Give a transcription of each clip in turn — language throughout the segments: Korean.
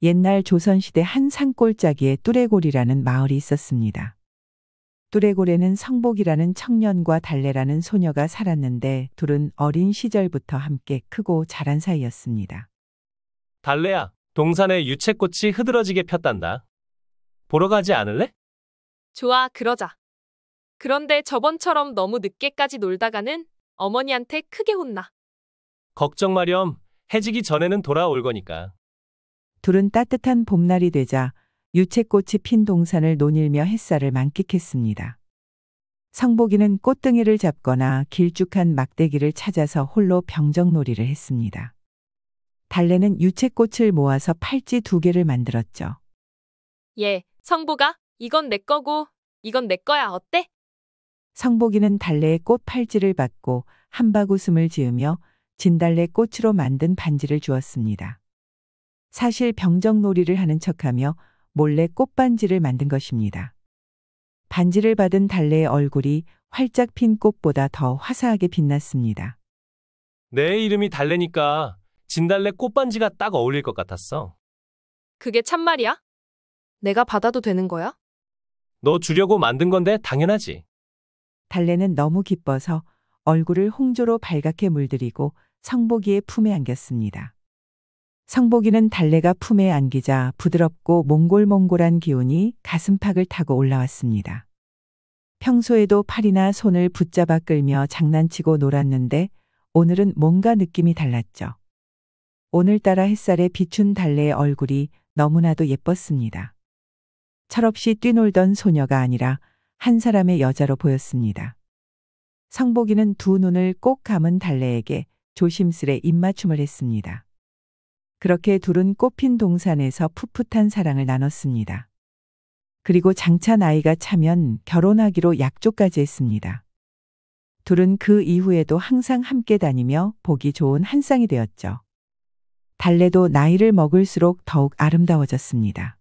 옛날 조선시대 한 산골짜기에 뚜레골이라는 마을이 있었습니다. 뚜레골에는 성복이라는 청년과 달래라는 소녀가 살았는데 둘은 어린 시절부터 함께 크고 자란 사이였습니다. 달래야, 동산에 유채꽃이 흐드러지게 폈단다. 보러 가지 않을래? 좋아, 그러자. 그런데 저번처럼 너무 늦게까지 놀다가는 어머니한테 크게 혼나. 걱정 마렴. 해지기 전에는 돌아올 거니까. 둘은 따뜻한 봄날이 되자 유채꽃이 핀 동산을 논일며 햇살을 만끽했습니다. 성복이는 꽃등이를 잡거나 길쭉한 막대기를 찾아서 홀로 병정놀이를 했습니다. 달래는 유채꽃을 모아서 팔찌 2개를 만들었죠. 예, 성보가 이건 내 거고 이건 내 거야. 어때? 성복이는 달래의 꽃 팔찌를 받고 한박 웃음을 지으며 진달래 꽃으로 만든 반지를 주었습니다. 사실 병정놀이를 하는 척하며 몰래 꽃반지를 만든 것입니다. 반지를 받은 달래의 얼굴이 활짝 핀 꽃보다 더 화사하게 빛났습니다. 내 이름이 달래니까 진달래 꽃반지가 딱 어울릴 것 같았어. 그게 참말이야? 내가 받아도 되는 거야? 너 주려고 만든 건데 당연하지. 달래는 너무 기뻐서 얼굴을 홍조로 발갛게 물들이고 성복이의 품에 안겼습니다. 성복이는 달래가 품에 안기자 부드럽고 몽골몽골한 기운이 가슴팍을 타고 올라왔습니다. 평소에도 팔이나 손을 붙잡아 끌며 장난치고 놀았는데 오늘은 뭔가 느낌이 달랐죠. 오늘따라 햇살에 비춘 달래의 얼굴이 너무나도 예뻤습니다. 철없이 뛰놀던 소녀가 아니라 한 사람의 여자로 보였습니다. 성복이는 두 눈을 꼭 감은 달래에게 조심스레 입맞춤을 했습니다. 그렇게 둘은 꽃핀 동산에서 풋풋한 사랑을 나눴습니다. 그리고 장차 나이가 차면 결혼하기로 약조까지 했습니다. 둘은 그 이후에도 항상 함께 다니며 보기 좋은 한 쌍이 되었죠. 달래도 나이를 먹을수록 더욱 아름다워졌습니다.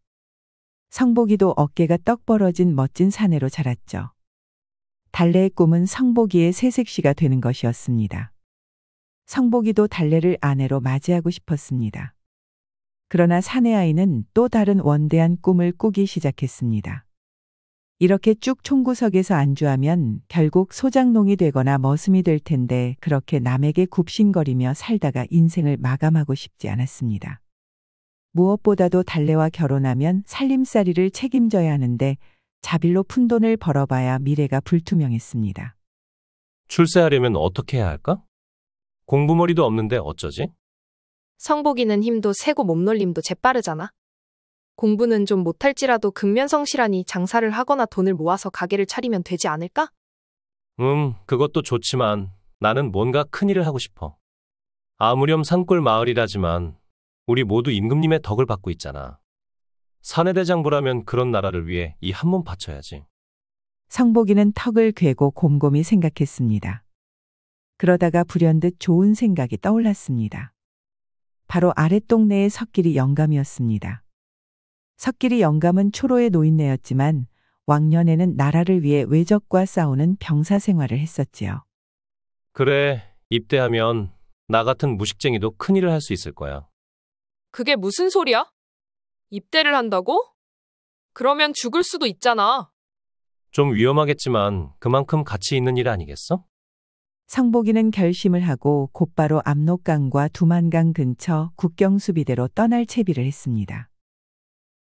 성복이도 어깨가 떡 벌어진 멋진 사내로 자랐죠. 달래의 꿈은 성복이의 새색시가 되는 것이었습니다. 성복이도 달래를 아내로 맞이하고 싶었습니다. 그러나 사내 아이는 또 다른 원대한 꿈을 꾸기 시작했습니다. 이렇게 쭉 총구석에서 안주하면 결국 소장농이 되거나 머슴이 될 텐데 그렇게 남에게 굽신거리며 살다가 인생을 마감하고 싶지 않았습니다. 무엇보다도 달래와 결혼하면 살림살이를 책임져야 하는데 자빌로 푼돈을 벌어봐야 미래가 불투명했습니다. 출세하려면 어떻게 해야 할까? 공부머리도 없는데 어쩌지? 성복이는 힘도 세고 몸놀림도 재빠르잖아. 공부는 좀 못할지라도 근면성실하니 장사를 하거나 돈을 모아서 가게를 차리면 되지 않을까? 그것도 좋지만 나는 뭔가 큰일을 하고 싶어. 아무렴 산골 마을이라지만 우리 모두 임금님의 덕을 받고 있잖아. 사내대장부라면 그런 나라를 위해 이 한 몸 바쳐야지. 성복이는 턱을 괴고 곰곰이 생각했습니다. 그러다가 불현듯 좋은 생각이 떠올랐습니다. 바로 아랫동네의 석길이 영감이었습니다. 석길이 영감은 초로의 노인네였지만 왕년에는 나라를 위해 외적과 싸우는 병사 생활을 했었지요. 그래, 입대하면 나 같은 무식쟁이도 큰일을 할 수 있을 거야. 그게 무슨 소리야? 입대를 한다고? 그러면 죽을 수도 있잖아. 좀 위험하겠지만 그만큼 가치 있는 일 아니겠어? 성복이는 결심을 하고 곧바로 압록강과 두만강 근처 국경수비대로 떠날 채비를 했습니다.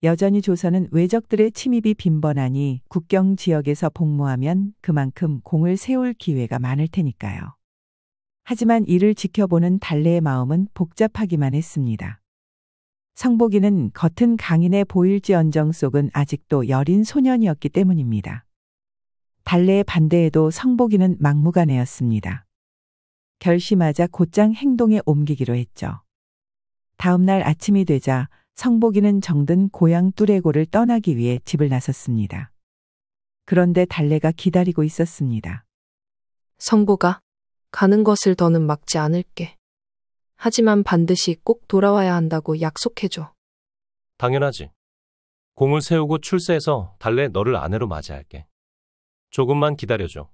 여전히 조선은 외적들의 침입이 빈번하니 국경 지역에서 복무하면 그만큼 공을 세울 기회가 많을 테니까요. 하지만 이를 지켜보는 달래의 마음은 복잡하기만 했습니다. 성복이는 겉은 강인해 보일지언정 속은 아직도 여린 소년이었기 때문입니다. 달래의 반대에도 성복이는 막무가내였습니다. 결심하자 곧장 행동에 옮기기로 했죠. 다음 날 아침이 되자 성복이는 정든 고향 뚜레고를 떠나기 위해 집을 나섰습니다. 그런데 달래가 기다리고 있었습니다. 성보가 가는 것을 더는 막지 않을게. 하지만 반드시 꼭 돌아와야 한다고 약속해줘. 당연하지. 공을 세우고 출세해서 달래 너를 아내로 맞이할게. 조금만 기다려줘.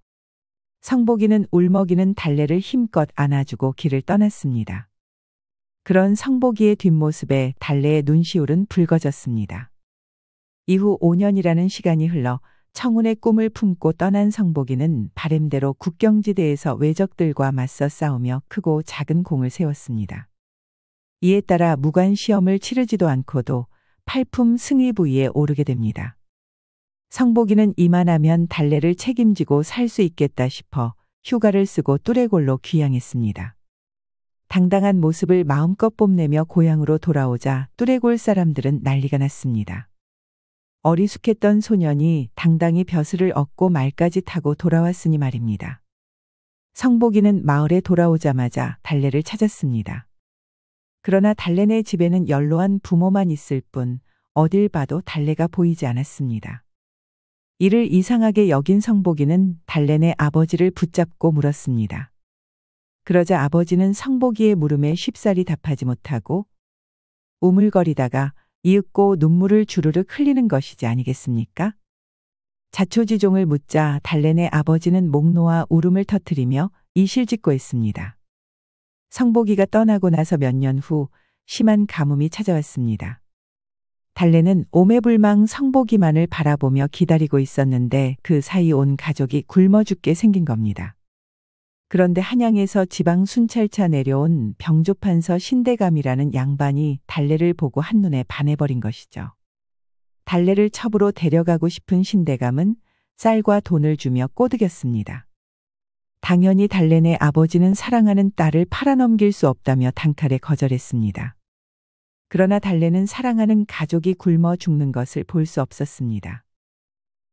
성복이는 울먹이는 달래를 힘껏 안아주고 길을 떠났습니다. 그런 성복이의 뒷모습에 달래의 눈시울은 붉어졌습니다. 이후 5년이라는 시간이 흘러 청운의 꿈을 품고 떠난 성복이는 바램대로 국경지대에서 외적들과 맞서 싸우며 크고 작은 공을 세웠습니다. 이에 따라 무관 시험을 치르지도 않고도 팔품 승위 부위에 오르게 됩니다. 성복이는 이만하면 달래를 책임지고 살 수 있겠다 싶어 휴가를 쓰고 뚜레골로 귀향했습니다. 당당한 모습을 마음껏 뽐내며 고향으로 돌아오자 뚜레골 사람들은 난리가 났습니다. 어리숙했던 소년이 당당히 벼슬을 얻고 말까지 타고 돌아왔으니 말입니다. 성복이는 마을에 돌아오자마자 달래를 찾았습니다. 그러나 달래네 집에는 연로한 부모만 있을 뿐 어딜 봐도 달래가 보이지 않았습니다. 이를 이상하게 여긴 성복이는 달래네 아버지를 붙잡고 물었습니다. 그러자 아버지는 성복이의 물음에 쉽사리 답하지 못하고 우물거리다가 이윽고 눈물을 주르륵 흘리는 것이지 아니겠습니까? 자초지종을 묻자 달래네 아버지는 목 놓아 울음을 터뜨리며 이실직고했습니다. 성복이가 떠나고 나서 몇 년 후 심한 가뭄이 찾아왔습니다. 달래는 오매불망 성복이만을 바라보며 기다리고 있었는데 그 사이 온 가족이 굶어 죽게 생긴 겁니다. 그런데 한양에서 지방 순찰차 내려온 병조판서 신대감이라는 양반이 달래를 보고 한눈에 반해버린 것이죠. 달래를 첩으로 데려가고 싶은 신대감은 쌀과 돈을 주며 꼬드겼습니다. 당연히 달래네 아버지는 사랑하는 딸을 팔아넘길 수 없다며 단칼에 거절했습니다. 그러나 달래는 사랑하는 가족이 굶어 죽는 것을 볼 수 없었습니다.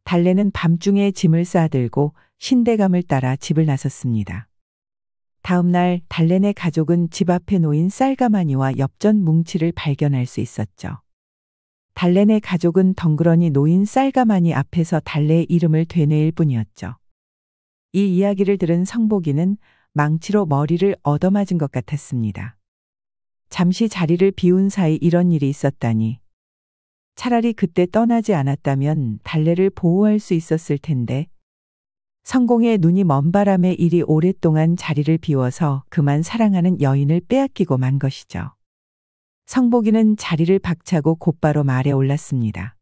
달래는 밤중에 짐을 싸들고 신대감을 따라 집을 나섰습니다. 다음 날 달래네 가족은 집 앞에 놓인 쌀가마니와 엽전 뭉치를 발견할 수 있었죠. 달래네 가족은 덩그러니 놓인 쌀가마니 앞에서 달래의 이름을 되뇌일 뿐이었죠. 이 이야기를 들은 성복이는 망치로 머리를 얻어맞은 것 같았습니다. 잠시 자리를 비운 사이 이런 일이 있었다니. 차라리 그때 떠나지 않았다면 달래를 보호할 수 있었을 텐데. 성공의 눈이 먼 바람에 이리 오랫동안 자리를 비워서 그만 사랑하는 여인을 빼앗기고 만 것이죠. 성복이는 자리를 박차고 곧바로 말에 올랐습니다.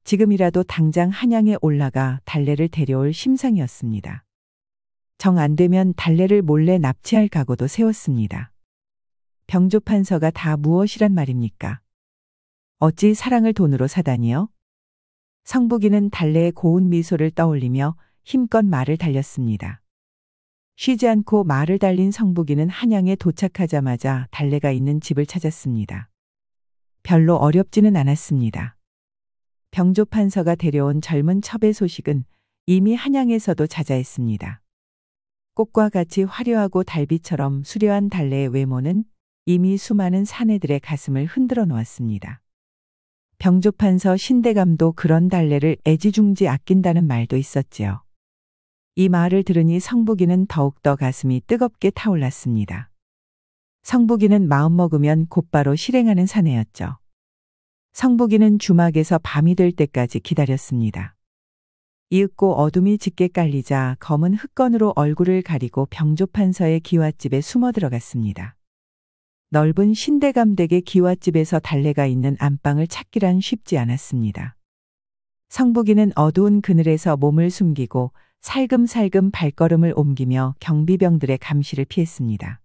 지금이라도 당장 한양에 올라가 달래를 데려올 심상이었습니다. 정 안 되면 달래를 몰래 납치할 각오도 세웠습니다. 병조판서가 다 무엇이란 말입니까? 어찌 사랑을 돈으로 사다니요? 성복이는 달래의 고운 미소를 떠올리며 힘껏 말을 달렸습니다. 쉬지 않고 말을 달린 성복이는 한양에 도착하자마자 달래가 있는 집을 찾았습니다. 별로 어렵지는 않았습니다. 병조판서가 데려온 젊은 첩의 소식은 이미 한양에서도 자자했습니다. 꽃과 같이 화려하고 달빛처럼 수려한 달래의 외모는 이미 수많은 사내들의 가슴을 흔들어 놓았습니다. 병조판서 신대감도 그런 달래를 애지중지 아낀다는 말도 있었지요. 이 말을 들으니 성복이는 더욱더 가슴이 뜨겁게 타올랐습니다. 성복이는 마음먹으면 곧바로 실행하는 사내였죠. 성복이는 주막에서 밤이 될 때까지 기다렸습니다. 이윽고 어둠이 짙게 깔리자 검은 흙건으로 얼굴을 가리고 병조판서의 기와집에 숨어 들어갔습니다. 넓은 신대감 댁의 기와집에서 달래가 있는 안방을 찾기란 쉽지 않았습니다. 성복이는 어두운 그늘에서 몸을 숨기고 살금살금 발걸음을 옮기며 경비병들의 감시를 피했습니다.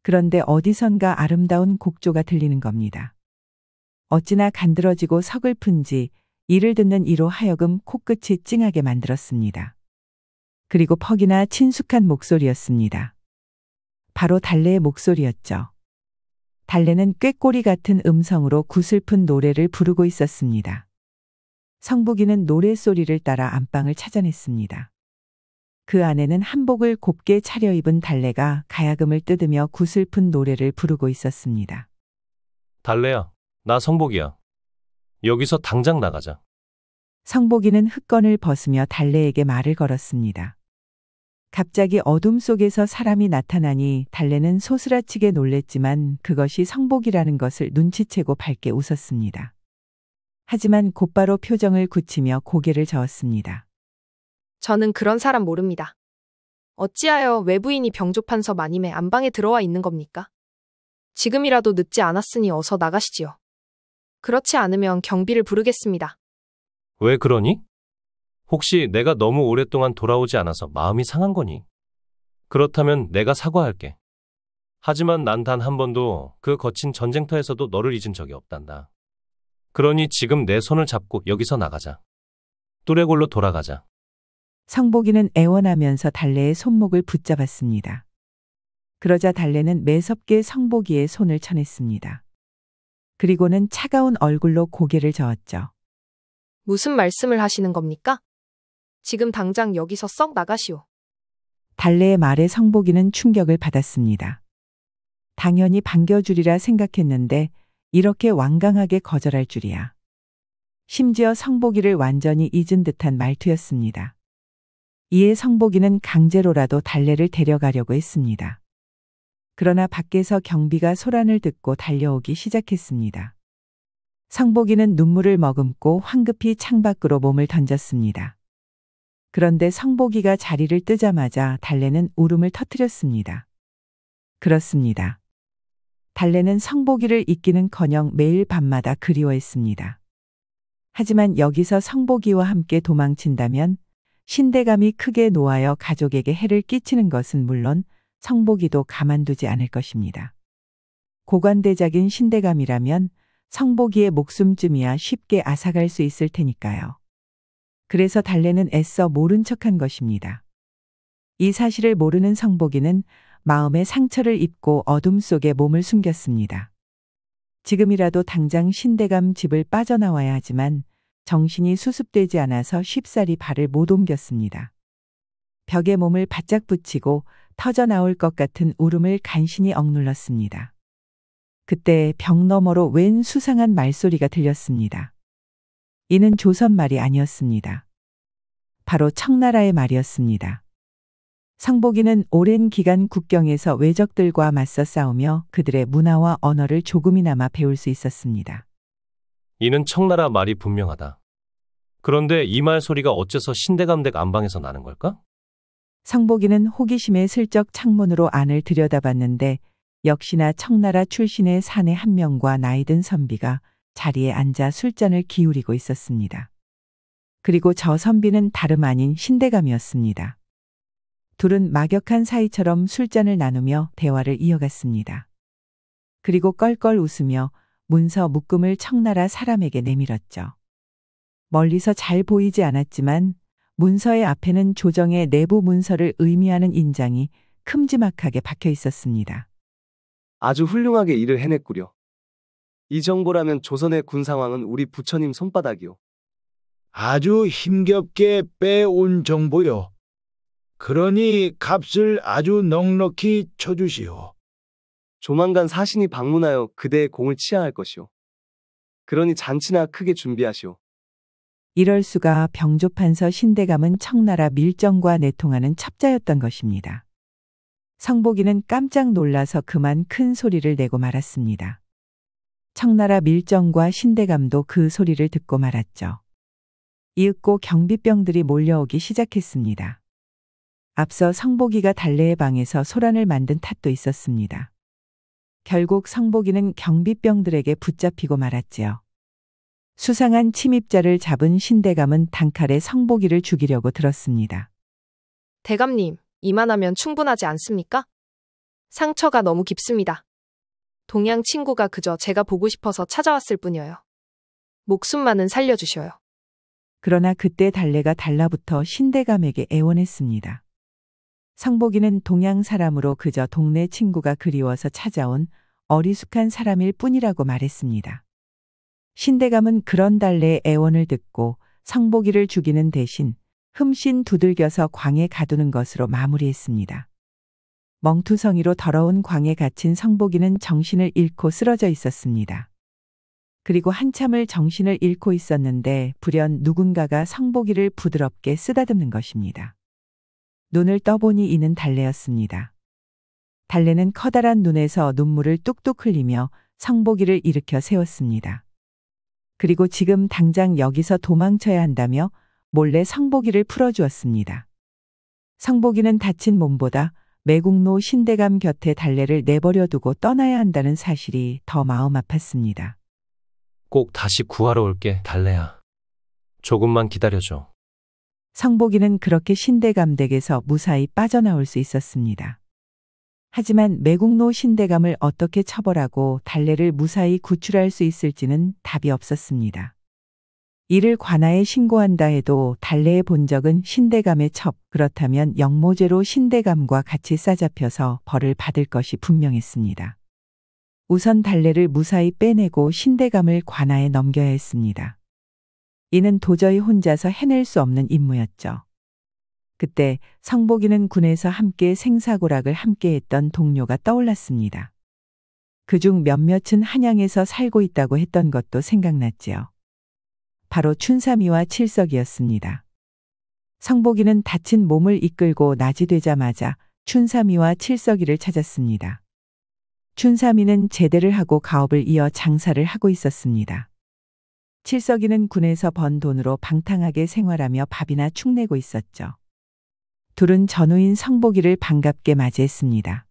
그런데 어디선가 아름다운 곡조가 들리는 겁니다. 어찌나 간드러지고 서글픈지 이를 듣는 이로 하여금 코끝이 찡하게 만들었습니다. 그리고 퍽이나 친숙한 목소리였습니다. 바로 달래의 목소리였죠. 달래는 꾀꼬리 같은 음성으로 구슬픈 노래를 부르고 있었습니다. 성복이는 노랫소리를 따라 안방을 찾아냈습니다. 그 안에는 한복을 곱게 차려입은 달래가 가야금을 뜯으며 구슬픈 노래를 부르고 있었습니다. 달래야, 나 성복이야. 여기서 당장 나가자. 성복이는 흙건을 벗으며 달래에게 말을 걸었습니다. 갑자기 어둠 속에서 사람이 나타나니 달래는 소스라치게 놀랬지만 그것이 성복이라는 것을 눈치채고 밝게 웃었습니다. 하지만 곧바로 표정을 굳히며 고개를 저었습니다. 저는 그런 사람 모릅니다. 어찌하여 외부인이 병조판서 마님의 안방에 들어와 있는 겁니까? 지금이라도 늦지 않았으니 어서 나가시지요. 그렇지 않으면 경비를 부르겠습니다. 왜 그러니? 혹시 내가 너무 오랫동안 돌아오지 않아서 마음이 상한 거니? 그렇다면 내가 사과할게. 하지만 난 단 한 번도 그 거친 전쟁터에서도 너를 잊은 적이 없단다. 그러니 지금 내 손을 잡고 여기서 나가자. 뚜레골로 돌아가자. 성복이는 애원하면서 달래의 손목을 붙잡았습니다. 그러자 달래는 매섭게 성복이의 손을 쳐냈습니다. 그리고는 차가운 얼굴로 고개를 저었죠. 무슨 말씀을 하시는 겁니까? 지금 당장 여기서 썩 나가시오. 달래의 말에 성복이는 충격을 받았습니다. 당연히 반겨주리라 생각했는데 이렇게 완강하게 거절할 줄이야. 심지어 성복이를 완전히 잊은 듯한 말투였습니다. 이에 성복이는 강제로라도 달래를 데려가려고 했습니다. 그러나 밖에서 경비가 소란을 듣고 달려오기 시작했습니다. 성복이는 눈물을 머금고 황급히 창밖으로 몸을 던졌습니다. 그런데 성복이가 자리를 뜨자마자 달래는 울음을 터뜨렸습니다. 그렇습니다. 달래는 성복이를 잊기는커녕 매일 밤마다 그리워했습니다. 하지만 여기서 성복이와 함께 도망친다면 신대감이 크게 노하여 가족에게 해를 끼치는 것은 물론 성복이도 가만두지 않을 것입니다. 고관대작인 신대감이라면 성복이의 목숨쯤이야 쉽게 앗아갈 수 있을 테니까요. 그래서 달래는 애써 모른 척한 것입니다. 이 사실을 모르는 성복이는 마음의 상처를 입고 어둠 속에 몸을 숨겼습니다. 지금이라도 당장 신대감 집을 빠져나와야 하지만 정신이 수습되지 않아서 쉽사리 발을 못 옮겼습니다. 벽에 몸을 바짝 붙이고 터져나올 것 같은 울음을 간신히 억눌렀습니다. 그때 벽 너머로 웬 수상한 말소리가 들렸습니다. 이는 조선말이 아니었습니다. 바로 청나라의 말이었습니다. 성복이는 오랜 기간 국경에서 외적들과 맞서 싸우며 그들의 문화와 언어를 조금이나마 배울 수 있었습니다. 이는 청나라 말이 분명하다. 그런데 이 말 소리가 어째서 신대감댁 안방에서 나는 걸까? 성복이는 호기심에 슬쩍 창문으로 안을 들여다봤는데 역시나 청나라 출신의 사내 한 명과 나이든 선비가 자리에 앉아 술잔을 기울이고 있었습니다. 그리고 저 선비는 다름 아닌 신대감이었습니다. 둘은 막역한 사이처럼 술잔을 나누며 대화를 이어갔습니다. 그리고 껄껄 웃으며 문서 묶음을 청나라 사람에게 내밀었죠. 멀리서 잘 보이지 않았지만 문서의 앞에는 조정의 내부 문서를 의미하는 인장이 큼지막하게 박혀 있었습니다. 아주 훌륭하게 일을 해냈구려. 이 정보라면 조선의 군 상황은 우리 부처님 손바닥이오. 아주 힘겹게 빼온 정보요. 그러니 값을 아주 넉넉히 쳐주시오. 조만간 사신이 방문하여 그대의 공을 치하할 것이오. 그러니 잔치나 크게 준비하시오. 이럴 수가. 병조판서 신대감은 청나라 밀정과 내통하는 첩자였던 것입니다. 성복이는 깜짝 놀라서 그만 큰 소리를 내고 말았습니다. 청나라 밀정과 신대감도 그 소리를 듣고 말았죠. 이윽고 경비병들이 몰려오기 시작했습니다. 앞서 성복이가 달래의 방에서 소란을 만든 탓도 있었습니다. 결국 성복이는 경비병들에게 붙잡히고 말았지요. 수상한 침입자를 잡은 신대감은 단칼에 성복이를 죽이려고 들었습니다. 대감님, 이만하면 충분하지 않습니까? 상처가 너무 깊습니다. 동양 친구가 그저 제가 보고 싶어서 찾아왔을 뿐이에요. 목숨만은 살려주셔요. 그러나 그때 달래가 달라붙어 신대감에게 애원했습니다. 성복이는 동양 사람으로 그저 동네 친구가 그리워서 찾아온 어리숙한 사람일 뿐이라고 말했습니다. 신대감은 그런 달래의 애원을 듣고 성복이를 죽이는 대신 흠씬 두들겨서 광에 가두는 것으로 마무리했습니다. 멍투성이로 더러운 광에 갇힌 성복이는 정신을 잃고 쓰러져 있었습니다. 그리고 한참을 정신을 잃고 있었는데 불현 누군가가 성복이를 부드럽게 쓰다듬는 것입니다. 눈을 떠보니 이는 달래였습니다. 달래는 커다란 눈에서 눈물을 뚝뚝 흘리며 성복이를 일으켜 세웠습니다. 그리고 지금 당장 여기서 도망쳐야 한다며 몰래 성복이를 풀어주었습니다. 성복이는 다친 몸보다 매국노 신대감 곁에 달래를 내버려 두고 떠나야 한다는 사실이 더 마음 아팠습니다. 꼭 다시 구하러 올게, 달래야. 조금만 기다려줘. 성복이는 그렇게 신대감 댁에서 무사히 빠져나올 수 있었습니다. 하지만 매국노 신대감을 어떻게 처벌하고 달래를 무사히 구출할 수 있을지는 답이 없었습니다. 이를 관아에 신고한다 해도 달래의 본적은 신대감의 첩, 그렇다면 영모죄로 신대감과 같이 싸잡혀서 벌을 받을 것이 분명했습니다. 우선 달래를 무사히 빼내고 신대감을 관아에 넘겨야 했습니다. 이는 도저히 혼자서 해낼 수 없는 임무였죠. 그때 성복이는 군에서 함께 생사고락을 함께했던 동료가 떠올랐습니다. 그중 몇몇은 한양에서 살고 있다고 했던 것도 생각났지요. 바로 춘삼이와 칠석이었습니다. 성복이는 다친 몸을 이끌고 낮이 되자마자 춘삼이와 칠석이를 찾았습니다. 춘삼이는 제대를 하고 가업을 이어 장사를 하고 있었습니다. 칠석이는 군에서 번 돈으로 방탕하게 생활하며 밥이나 축내고 있었죠. 둘은 전우인 성복이를 반갑게 맞이했습니다.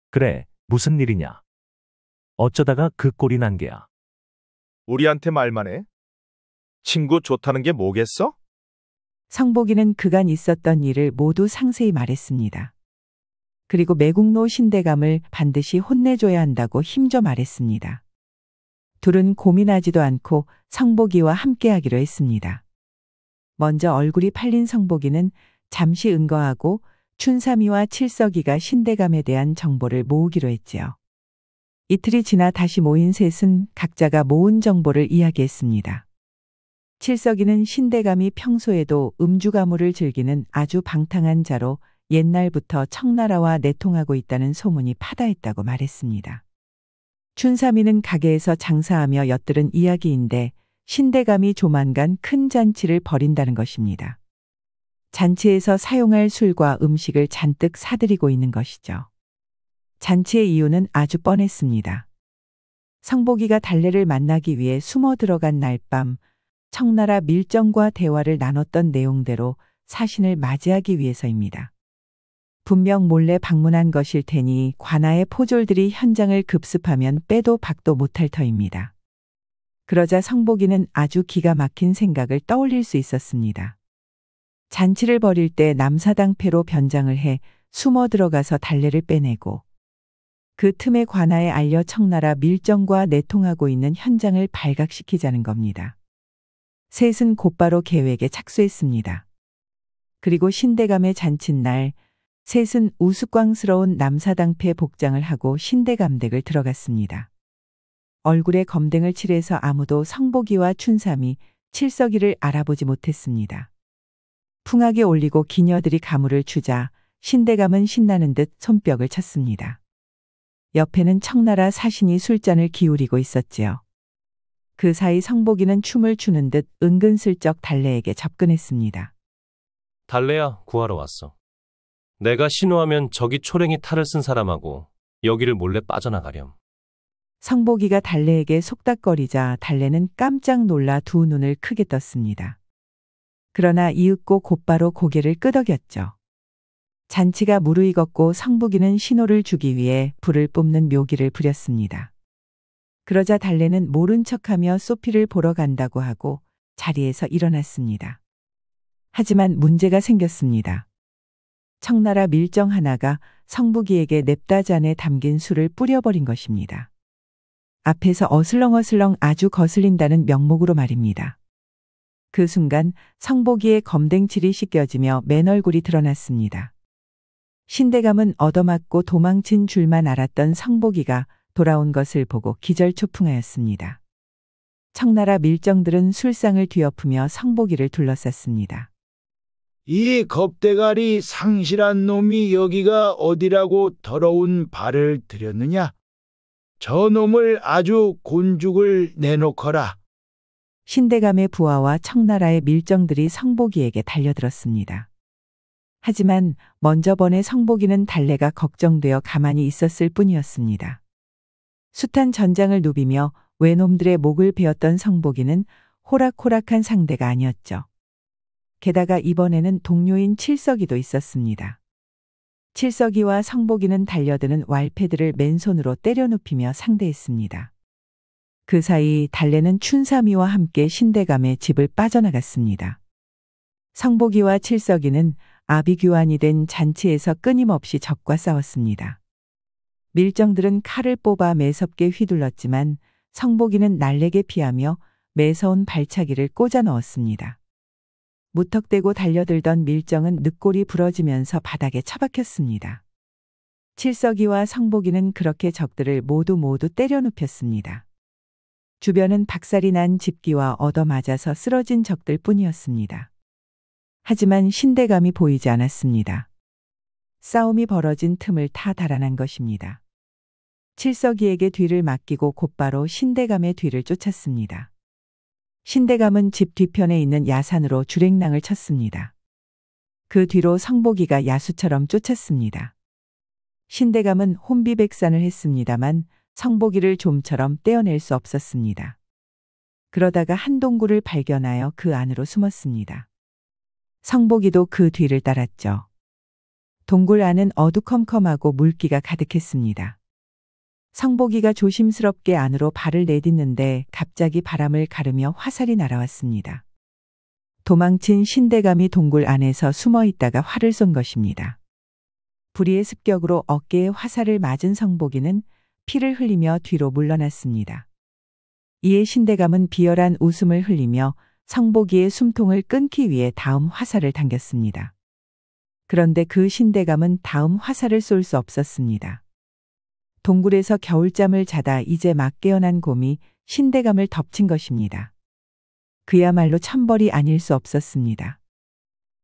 그래, 무슨 일이냐? 어쩌다가 그 꼴이 난 게야? 우리한테 말만 해? 친구 좋다는 게 뭐겠어? 성복이는 그간 있었던 일을 모두 상세히 말했습니다. 그리고 매국노 신대감을 반드시 혼내줘야 한다고 힘줘 말했습니다. 둘은 고민하지도 않고 성복이와 함께하기로 했습니다. 먼저 얼굴이 팔린 성복이는 잠시 응거하고 춘삼이와 칠석이가 신대감에 대한 정보를 모으기로 했지요. 이틀이 지나 다시 모인 셋은 각자가 모은 정보를 이야기했습니다. 칠석이는 신대감이 평소에도 음주 가무를 즐기는 아주 방탕한 자로 옛날부터 청나라와 내통하고 있다는 소문이 파다했다고 말했습니다. 춘삼이는 가게에서 장사하며 엿들은 이야기인데 신대감이 조만간 큰 잔치를 벌인다는 것입니다. 잔치에서 사용할 술과 음식을 잔뜩 사들이고 있는 것이죠. 잔치의 이유는 아주 뻔했습니다. 성복이가 달래를 만나기 위해 숨어 들어간 날밤 청나라 밀정과 대화를 나눴던 내용대로 사신을 맞이하기 위해서입니다. 분명 몰래 방문한 것일 테니 관아의 포졸들이 현장을 급습하면 빼도 박도 못할 터입니다. 그러자 성복이는 아주 기가 막힌 생각을 떠올릴 수 있었습니다. 잔치를 벌일 때 남사당패로 변장을 해 숨어 들어가서 달래를 빼내고 그 틈에 관아에 알려 청나라 밀정과 내통하고 있는 현장을 발각시키자는 겁니다. 셋은 곧바로 계획에 착수했습니다. 그리고 신대감의 잔칫날 셋은 우스꽝스러운 남사당패 복장을 하고 신대감 댁을 들어갔습니다. 얼굴에 검댕을 칠해서 아무도 성복이와 춘삼이 칠석이를 알아보지 못했습니다. 풍악에 올리고 기녀들이 가무를 추자 신대감은 신나는 듯 손뼉을 쳤습니다. 옆에는 청나라 사신이 술잔을 기울이고 있었지요. 그 사이 성복이는 춤을 추는 듯 은근슬쩍 달래에게 접근했습니다. 달래야, 구하러 왔어. 내가 신호하면 저기 초랭이 탈을 쓴 사람하고 여기를 몰래 빠져나가렴. 성복이가 달래에게 속닥거리자 달래는 깜짝 놀라 두 눈을 크게 떴습니다. 그러나 이윽고 곧바로 고개를 끄덕였죠. 잔치가 무르익었고 성복이는 신호를 주기 위해 불을 뿜는 묘기를 부렸습니다. 그러자 달래는 모른 척하며 소피를 보러 간다고 하고 자리에서 일어났습니다. 하지만 문제가 생겼습니다. 청나라 밀정 하나가 성복이에게 냅다 잔에 담긴 술을 뿌려버린 것입니다. 앞에서 어슬렁어슬렁 아주 거슬린다는 명목으로 말입니다. 그 순간 성복이의 검댕칠이 씻겨지며 맨 얼굴이 드러났습니다. 신대감은 얻어맞고 도망친 줄만 알았던 성복이가 돌아온 것을 보고 기절초풍하였습니다. 청나라 밀정들은 술상을 뒤엎으며 성복이를 둘러쌌습니다. 이 겁대가리 상실한 놈이 여기가 어디라고 더러운 발을 들였느냐? 저 놈을 아주 곤죽을 내놓거라. 신대감의 부하와 청나라의 밀정들이 성복이에게 달려들었습니다. 하지만 먼저 번에 성복이는 달래가 걱정되어 가만히 있었을 뿐이었습니다. 숱한 전장을 누비며 외놈들의 목을 베었던 성복이는 호락호락한 상대가 아니었죠. 게다가 이번에는 동료인 칠석이도 있었습니다. 칠석이와 성복이는 달려드는 왈패들을 맨손으로 때려눕히며 상대했습니다. 그 사이 달래는 춘삼이와 함께 신대감의 집을 빠져나갔습니다. 성복이와 칠석이는 아비규환이 된 잔치에서 끊임없이 적과 싸웠습니다. 밀정들은 칼을 뽑아 매섭게 휘둘렀지만 성복이는 날래게 피하며 매서운 발차기를 꽂아 넣었습니다. 무턱대고 달려들던 밀정은 늑골이 부러지면서 바닥에 처박혔습니다. 칠석이와 성복이는 그렇게 적들을 모두 때려눕혔습니다. 주변은 박살이 난 집기와 얻어맞아서 쓰러진 적들 뿐이었습니다. 하지만 신대감이 보이지 않았습니다. 싸움이 벌어진 틈을 타 달아난 것입니다. 칠석이에게 뒤를 맡기고 곧바로 신대감의 뒤를 쫓았습니다. 신대감은 집 뒤편에 있는 야산으로 주랭랑을 쳤습니다. 그 뒤로 성복이가 야수처럼 쫓았습니다. 신대감은 혼비백산을 했습니다만 성복이를 좀처럼 떼어낼 수 없었습니다. 그러다가 한 동굴을 발견하여 그 안으로 숨었습니다. 성복이도 그 뒤를 따랐죠. 동굴 안은 어두컴컴하고 물기가 가득했습니다. 성복이가 조심스럽게 안으로 발을 내딛는데 갑자기 바람을 가르며 화살이 날아왔습니다. 도망친 신대감이 동굴 안에서 숨어 있다가 활을 쏜 것입니다. 불의의 습격으로 어깨에 화살을 맞은 성복이는 피를 흘리며 뒤로 물러났습니다. 이에 신대감은 비열한 웃음을 흘리며 성복이의 숨통을 끊기 위해 다음 화살을 당겼습니다. 그런데 그 신대감은 다음 화살을 쏠 수 없었습니다. 동굴에서 겨울잠을 자다 이제 막 깨어난 곰이 신대감을 덮친 것입니다. 그야말로 천벌이 아닐 수 없었습니다.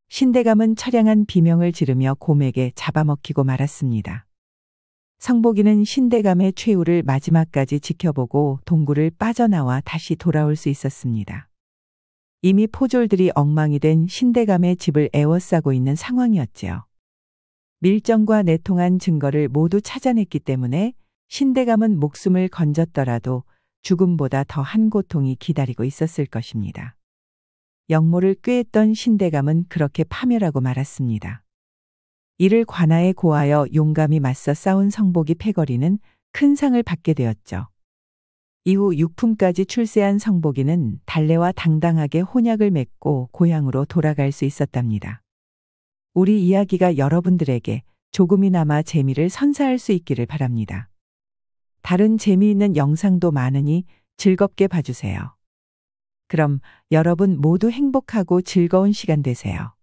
신대감은 처량한 비명을 지르며 곰에게 잡아먹히고 말았습니다. 성복이는 신대감의 최후를 마지막까지 지켜보고 동굴을 빠져나와 다시 돌아올 수 있었습니다. 이미 포졸들이 엉망이 된 신대감의 집을 에워싸고 있는 상황이었지요. 밀정과 내통한 증거를 모두 찾아냈기 때문에 신대감은 목숨을 건졌더라도 죽음보다 더한 고통이 기다리고 있었을 것입니다. 역모를 꾀했던 신대감은 그렇게 파멸하고 말았습니다. 이를 관아에 고하여 용감히 맞서 싸운 성복이 패거리는 큰 상을 받게 되었죠. 이후 육품까지 출세한 성복이는 달래와 당당하게 혼약을 맺고 고향으로 돌아갈 수 있었답니다. 우리 이야기가 여러분들에게 조금이나마 재미를 선사할 수 있기를 바랍니다. 다른 재미있는 영상도 많으니 즐겁게 봐주세요. 그럼 여러분 모두 행복하고 즐거운 시간 되세요.